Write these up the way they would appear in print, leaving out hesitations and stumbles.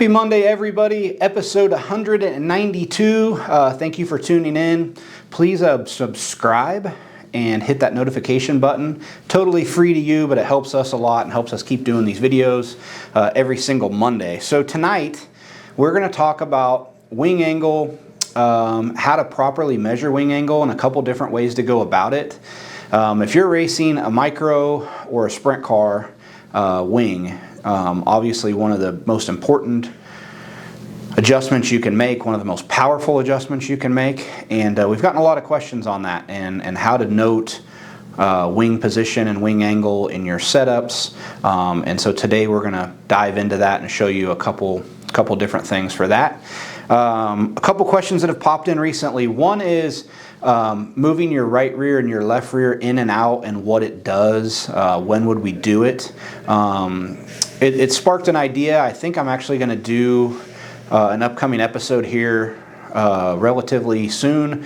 Happy Monday, everybody. Episode 192. Thank you for tuning in. Please subscribe and hit that notification button. Totally free to you, but it helps us a lot and helps us keep doing these videos every single Monday. So tonight, we're going to talk about wing angle, how to properly measure wing angle, and a couple different ways to go about it. If you're racing a micro or a sprint car wing, obviously one of the most important adjustments you can make, one of the most powerful adjustments you can make, and we've gotten a lot of questions on that and how to note wing position and wing angle in your setups, and so today we're going to dive into that and show you a couple different things for that. A couple questions that have popped in recently. One is moving your right rear and your left rear in and out and what it does. When would we do it? It sparked an idea. I think I'm actually going to do an upcoming episode here relatively soon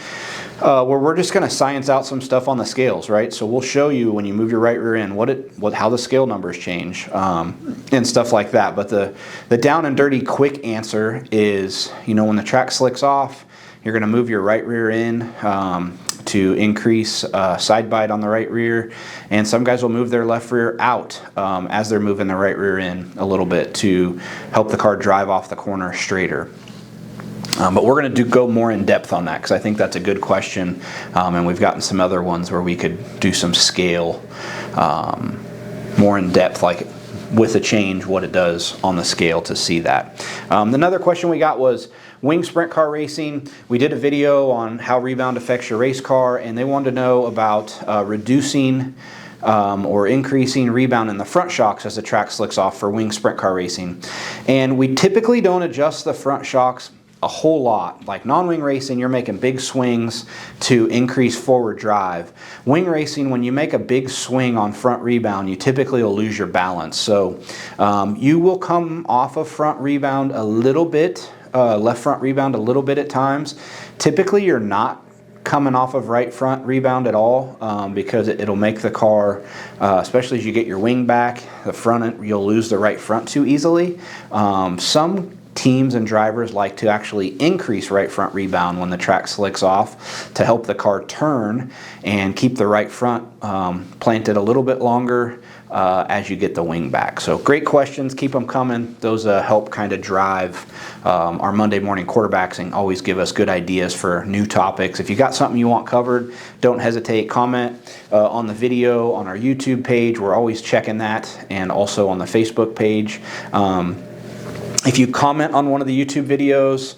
where we're just going to science out some stuff on the scales, right? So we'll show you when you move your right rear in how the scale numbers change and stuff like that. But the down and dirty quick answer is, when the track slicks off, you're going to move your right rear in to increase side bite on the right rear, and some guys will move their left rear out as they're moving the right rear in a little bit to help the car drive off the corner straighter. But we're going to go more in depth on that because I think that's a good question, and we've gotten some other ones where we could do some scale more in depth, like with a change, what it does on the scale to see that. Another question we got was wing sprint car racing. We did a video on how rebound affects your race car, and they wanted to know about reducing or increasing rebound in the front shocks as the track slicks off for wing sprint car racing. And we typically don't adjust the front shocks a whole lot. Like non-wing racing, you're making big swings to increase forward drive. Wing racing, when you make a big swing on front rebound, you typically will lose your balance. So you will come off of front rebound a little bit, left front rebound a little bit at times. Typically you're not coming off of right front rebound at all because it'll make the car, especially as you get your wing back, the front, you'll lose the right front too easily. Some teams and drivers like to actually increase right front rebound when the track slicks off to help the car turn and keep the right front planted a little bit longer as you get the wing back. So great questions, keep them coming. Those help kind of drive our Monday morning quarterbacks and always give us good ideas for new topics. If you got something you want covered, don't hesitate, comment on the video on our YouTube page. We're always checking that, and also on the Facebook page. If you comment on one of the YouTube videos,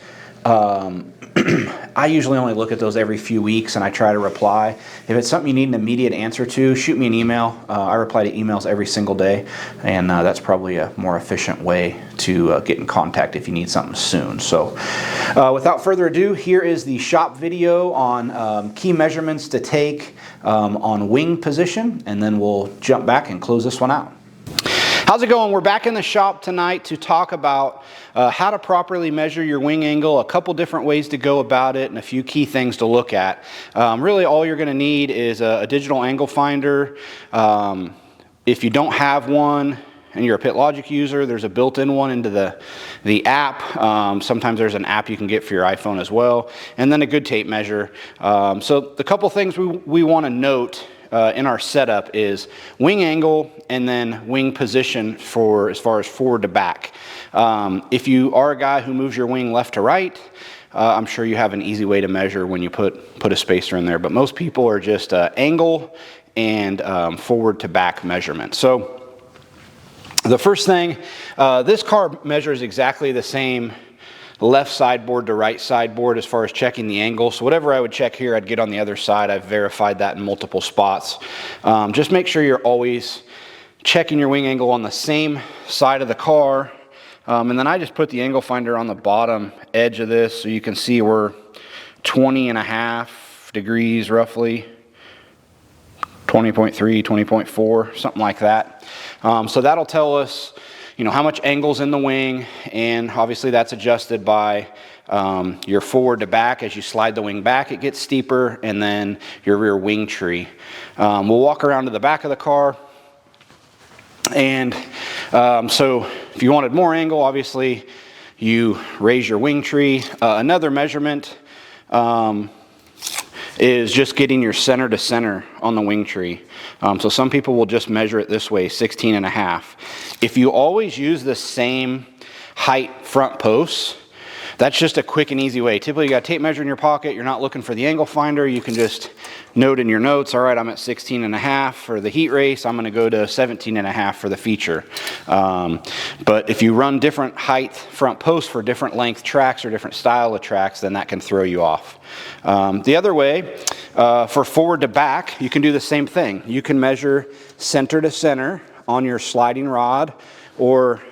I usually only look at those every few weeks and I try to reply. If it's something you need an immediate answer to, shoot me an email. I reply to emails every single day, and that's probably a more efficient way to get in contact if you need something soon. So without further ado, here is the shop video on key measurements to take on wing position, and then we'll jump back and close this one out. How's it going? We're back in the shop tonight to talk about how to properly measure your wing angle, a couple different ways to go about it, and a few key things to look at. Really all you're going to need is a digital angle finder. If you don't have one and you're a PitLogic user, there's a built-in one into the app. Sometimes there's an app you can get for your iPhone as well, and then a good tape measure. So the couple things we want to note in our setup is wing angle and then wing position for as far as forward to back. If you are a guy who moves your wing left to right, I'm sure you have an easy way to measure when you put a spacer in there, but most people are just angle and forward to back measurement. So the first thing, this car measures exactly the same left sideboard to right sideboard as far as checking the angle. So whatever I would check here, I'd get on the other side. I've verified that in multiple spots. Just make sure you're always checking your wing angle on the same side of the car. And then I just put the angle finder on the bottom edge of this so you can see we're 20.5 degrees roughly. 20.3, 20.4, something like that. So that'll tell us how much angle's in the wing, and obviously that's adjusted by your forward to back. As you slide the wing back, it gets steeper, and then your rear wing tree. We'll walk around to the back of the car, and so if you wanted more angle, obviously you raise your wing tree. Another measurement is just getting your center to center on the wing tree. So some people will just measure it this way, 16.5. If you always use the same height front posts, that's just a quick and easy way. Typically you got a tape measure in your pocket, you're not looking for the angle finder, you can just note in your notes, all right, I'm at 16.5 for the heat race, I'm gonna go to 17.5 for the feature. But if you run different height front posts for different length tracks or different style of tracks, then that can throw you off. The other way, for forward to back, you can do the same thing. You can measure center to center on your sliding rod, or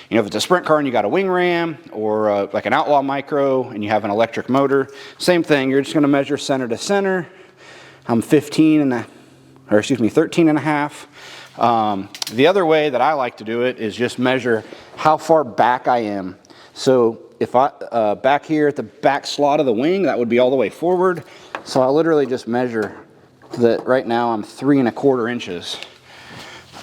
you know, if it's a sprint car and you got a wing ram, or like an Outlaw Micro and you have an electric motor, same thing. You're just going to measure center to center. I'm 13.5. The other way that I like to do it is just measure how far back I am. So if I back here at the back slot of the wing, that would be all the way forward. So I literally just measure that. Right now I'm 3¼ inches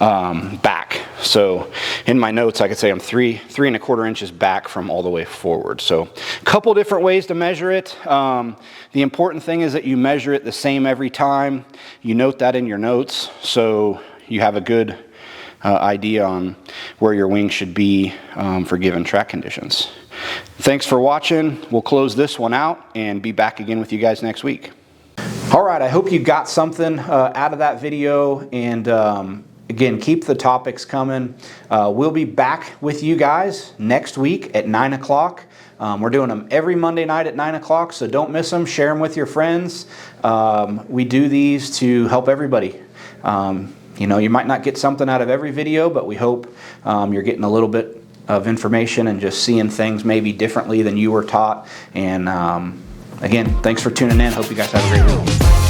back. So in my notes I could say I'm 3¼ inches back from all the way forward. So a couple different ways to measure it. The important thing is that you measure it the same every time. You note that in your notes so you have a good idea on where your wing should be for given track conditions. Thanks for watching. We'll close this one out and be back again with you guys next week. All right, I hope you got something out of that video, and again, keep the topics coming. We'll be back with you guys next week at 9 o'clock. We're doing them every Monday night at 9 o'clock, so don't miss them. Share them with your friends. We do these to help everybody. You know, you might not get something out of every video, but we hope you're getting a little bit of information and just seeing things maybe differently than you were taught. And again, thanks for tuning in. Hope you guys have a great week.